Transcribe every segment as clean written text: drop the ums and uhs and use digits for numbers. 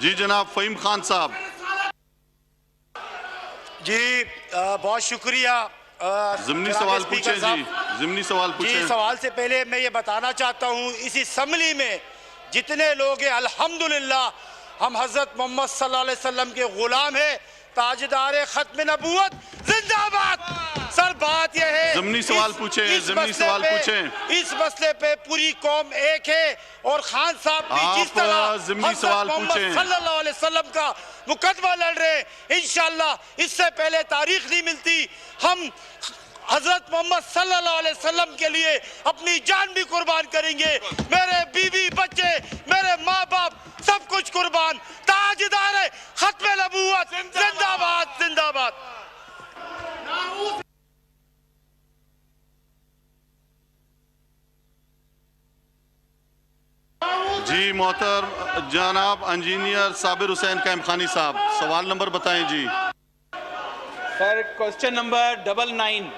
जी जनाब फ़हीम खान साहब। जी बहुत शुक्रिया। ज़िमनी जनाब सवाल स्पीकर पूछें साहब। जी, ज़िमनी सवाल जी पूछें। सवाल से पहले मैं ये बताना चाहता हूँ, इस असम्बली में जितने लोग हैं अल्हम्दुलिल्लाह हम हज़रत मोहम्मद सल्लल्लाहु अलैहि वसल्लम के ग़ुलाम हैं, ताजदार ख़त्म नबूवत जिंदाबाद। सर बात यह है ज़िमनी सवाल पूछें, ज़िमनी सवाल पूछें। इस मसले पे पूरी कौम एक है और खान साहब भी जिस आप तरह ज़िमनी सवाल हज़रत मोहम्मद पूछें। सल्लल्लाहु अलैहि वसल्लम का मुकदमा लड़ रहे हैं, इंशाअल्लाह इससे पहले तारीख नहीं मिलती हम हजरत मोहम्मद सल्लल्लाहु अलैहि वसल्लम के लिए अपनी जान भी कुर्बान करेंगे। मेरे बीवी बच्चे मेरे माँ बाप सब कुछ कुर्बान। ताजदार खत्म नबूवत जिंदाबाद जिंदाबाद। जी मोहतरम जनाब इंजीनियर साबिर हुसैन कैमखानी साहब, सवाल नंबर बताएं जी। Sir question number 99।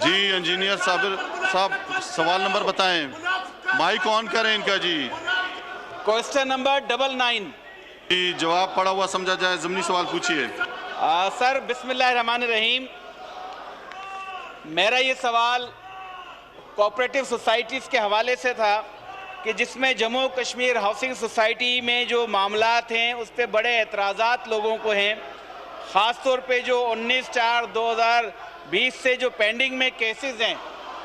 जी इंजीनियर साबिर साहब सवाल नंबर बताएं, माइक ऑन करें इनका जी। Question number 99। जी जवाब पड़ा हुआ समझा जाए, ज़िमनी सवाल पूछिए। सर बिस्मिल्लाहिर्रहमानिर्रहीम, मेरा ये सवाल कोऑपरेटिव सोसाइटीज़ के हवाले से था कि जिसमें जम्मू कश्मीर हाउसिंग सोसाइटी में जो मामलात हैं उस पर बड़े एतराज़ात लोगों को हैं, ख़ास तौर पे जो 19/4/2020 से जो पेंडिंग में केसेस हैं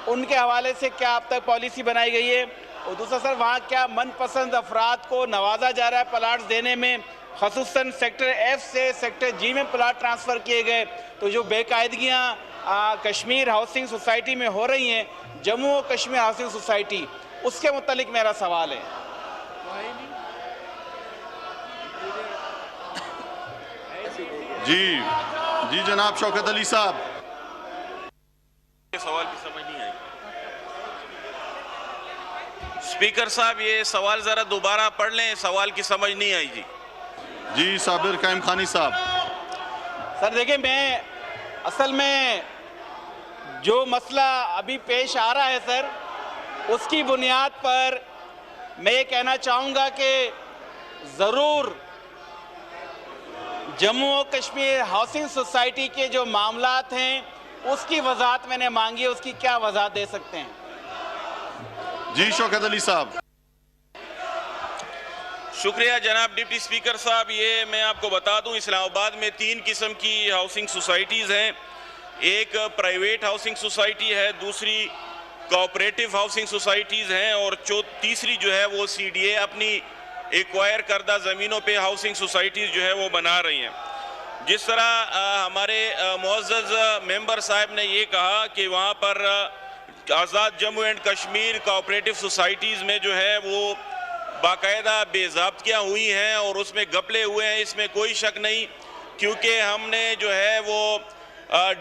उनके हवाले से क्या अब तक पॉलिसी बनाई गई है? और दूसरा सर, वहाँ क्या मनपसंद अफराद को नवाजा जा रहा है प्लाट्स देने में, ख़ुसूसन सेक्टर F से सेक्टर G में प्लाट ट्रांसफ़र किए गए, तो जो बेकायदगियाँ कश्मीर हाउसिंग सोसाइटी में हो रही हैं, जम्मू और कश्मीर हाउसिंग सोसाइटी, उसके मुतालिक मेरा सवाल है। जी जी जनाब शौकत अली साहब। सवाल की समझ नहीं आई। स्पीकर साहब ये सवाल जरा दोबारा पढ़ लें, सवाल की समझ नहीं आई जी। जी साबिर कैमखानी साहब। सर देखिए, मैं असल में जो मसला अभी पेश आ रहा है सर, उसकी बुनियाद पर मैं ये कहना चाहूँगा कि ज़रूर जम्मू और कश्मीर हाउसिंग सोसाइटी के जो मामलात हैं उसकी वजाहत मैंने मांगी है, उसकी क्या वजाहत दे सकते हैं? जी शौकत अली साहब। शुक्रिया जनाब डिप्टी स्पीकर साहब। ये मैं आपको बता दूं, इस्लामाबाद में 3 किस्म की हाउसिंग सोसाइटीज़ हैं। एक प्राइवेट हाउसिंग सोसाइटी है, दूसरी कोऑपरेटिव हाउसिंग सोसाइटीज़ हैं और तीसरी जो है वो CDA अपनी एक्वायर करदा ज़मीनों पे हाउसिंग सोसाइटीज़ जो है वो बना रही हैं। जिस तरह हमारे मुअज़्ज़ज़ मेंबर साहब ने ये कहा कि वहाँ पर Azad Jammu and Kashmir cooperative societies में जो है वो बाकायदा बेज़ाब्तियाँ हुई हैं और उसमें घपले हुए हैं, इसमें कोई शक नहीं, क्योंकि हमने जो है वो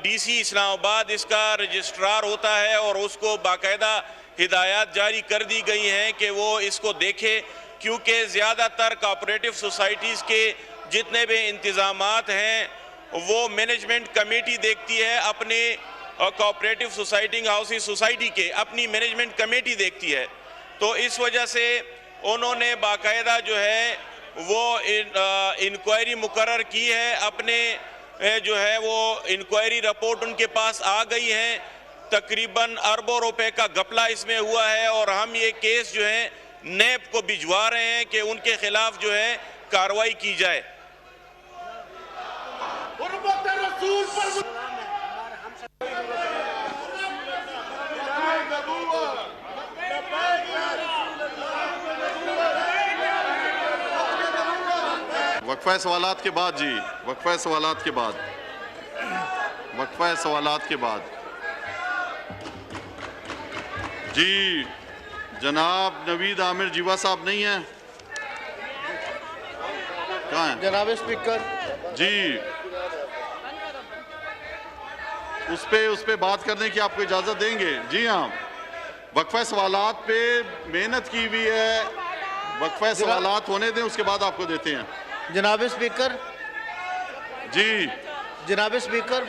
DC इस्लामाबाद इसका रजिस्ट्रार होता है और उसको बाकायदा हिदायत जारी कर दी गई हैं कि वो इसको देखे, क्योंकि ज़्यादातर कोऑपरेटिव सोसाइटीज़ के जितने भी इंतज़ामात हैं वो मैनेजमेंट कमेटी देखती है, अपने कोऑपरेटिव सोसाइटी हाउसिंग सोसाइटी के अपनी मैनेजमेंट कमेटी देखती है। तो इस वजह से उन्होंने बाकायदा जो है वो इंक्वायरी मुकर्रर की है, अपने जो है वो इंक्वायरी रिपोर्ट उनके पास आ गई है, तकरीबन अरबों रुपए का घपला इसमें हुआ है और हम ये केस जो है नैब को भिजवा रहे हैं कि उनके खिलाफ जो है कार्रवाई की जाए। वक्फा सवालात के बाद जी, वक्फा सवालात के बाद, वक्फा सवालात के बाद जी जनाब नवीद आमिर जीवा साहब नहीं हैं? कहाँ हैं? जनाब स्पीकर जी उस पे बात करने की आपको इजाज़त देंगे? जी हाँ, वक्फा सवालात पे मेहनत की हुई है, वक्फा सवालात होने दें उसके बाद आपको देते हैं। जनाब स्पीकर जी जनाब स्पीकर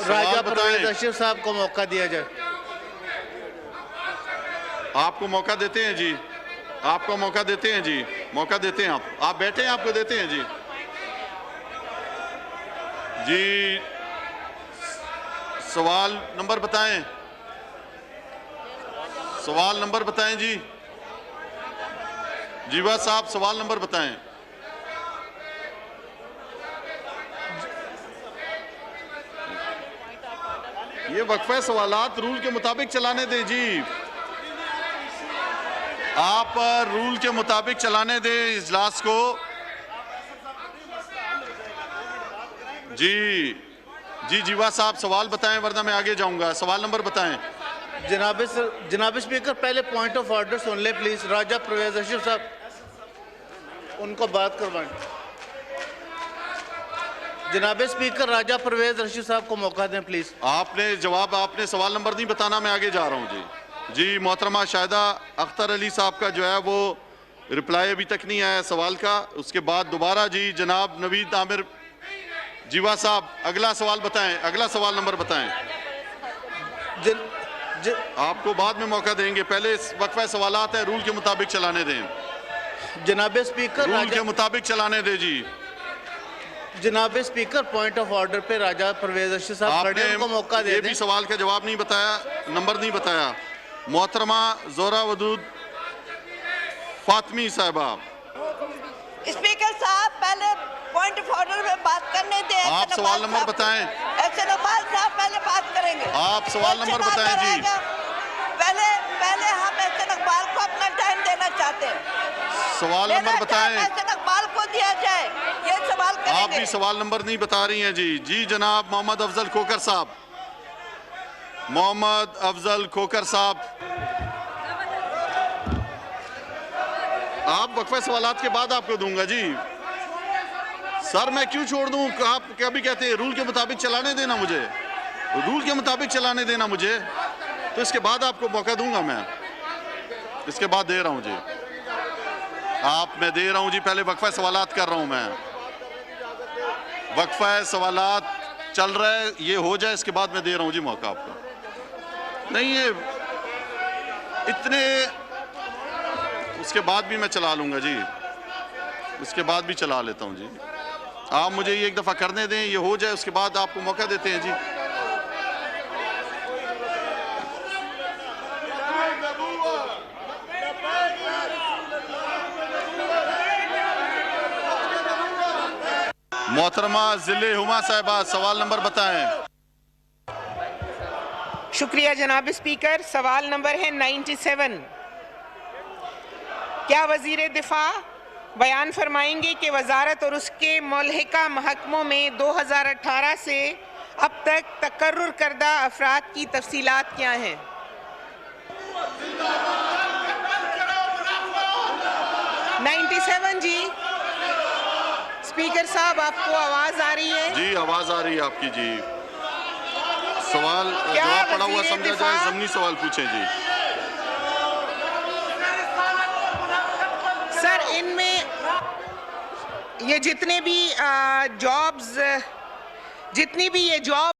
राजा बताएं। परवेज अशरफ साहब को मौका दिया जाए। आपको मौका देते हैं जी, आपको मौका देते हैं जी, मौका देते हैं आप बैठे हैं, आपको देते हैं जी। जी सवाल नंबर बताएं, सवाल नंबर बताएं जी। जीवा साहब सवाल नंबर बताएं। ये वक्फे सवालात रूल के मुताबिक चलाने दें जी, आप रूल के मुताबिक चलाने दें इजलास को जी। जी जीवा साहब सवाल बताएं वरना मैं आगे जाऊंगा। सवाल नंबर बताएं। जनाब स्पीकर, पहले पॉइंट ऑफ ऑर्डर सुन ले प्लीज। राजा परवेज अशरफ साहब उनको बात करवाएं। जनाब स्पीकर, राजा परवेज अशरफ साहब को मौका दें प्लीज। आपने जवाब, आपने सवाल नंबर नहीं बताना, मैं आगे जा रहा हूं जी। जी मोहतरमा शाहिदा अख्तर अली साहब का जो है वो रिप्लाई अभी तक नहीं आया सवाल का। उसके बाद दोबारा जी जनाब नवीद आमिर जीवा साहब अगला सवाल बताएं, अगला सवाल नंबर बताएं। आपको बाद में मौका देंगे, पहले वक्फा सवालात है, रूल के मुताबिक चलाने दें। जनाब स्पीकर, रूल के मुताबिक चलाने दें जी। जनाब स्पीकर, पॉइंट ऑफ ऑर्डर पे राजा परवेज अशरफ साहब खड़े हैं, उनको मौका दे ये दें। भी सवाल का जवाब नहीं बताया, नंबर नहीं बताया। मोहतरमा जोरा वदूद फातमी साहबा। स्पीकर साहब पहले पॉइंट ऑफ ऑर्डर में बात करने दें। आप सवाल नंबर बताएं। एहसन इकबाल साहब पहले बात करेंगे। आप सवाल नंबर बताएं जी। पहले हम एहसन इकबाल को अपना टाइम देना चाहते हैं। सवाल नंबर बताएं। एहसन इकबाल को दिया जाए, ये सवाल करेंगे। आप भी सवाल नंबर नहीं बता रही हैं जी। जी जनाब मोहम्मद अफजल खोकर साहब, मोहम्मद अफजल खोकर साहब, आप वक्फे सवालात के बाद आपको दूंगा जी। सर मैं क्यों छोड़ दूं? आप कभी कहते हैं रूल के मुताबिक चलाने देना मुझे, रूल के मुताबिक चलाने देना मुझे, तो इसके बाद आपको मौका दूंगा मैं, इसके बाद दे रहा हूं जी। मैं दे रहा हूं जी, पहले वक्फा सवालात कर रहा हूं मैं। वक्फा सवालात चल रहा है, ये हो जाए इसके बाद मैं दे रहा हूं जी मौका आपको। नहीं ये इतने, उसके बाद भी मैं चला लूंगा जी, उसके बाद भी चला लेता हूं जी। आप मुझे ये एक दफा करने दें, ये हो जाए उसके बाद आपको मौका देते हैं जी। मोहतरमा जिले हुमा साहिबा सवाल नंबर बताएं। शुक्रिया जनाब स्पीकर। सवाल नंबर है 97। क्या वजीर दिफा बयान फरमाएंगे कि वजारत और उसके मुल्हिका महकमों में 2018 से अब तक तकर्रुर करदा अफराद की तफसीलात क्या हैं? जी स्पीकर साहब आपको आवाज आ रही है? जी आवाज आ रही है आपकी जी। सवाल जवाब पड़ा हुआ समझा जाए, ज़मीनी सवाल पूछें जी। सर इनमें ये जितने भी जॉब्स, जितनी भी ये जॉब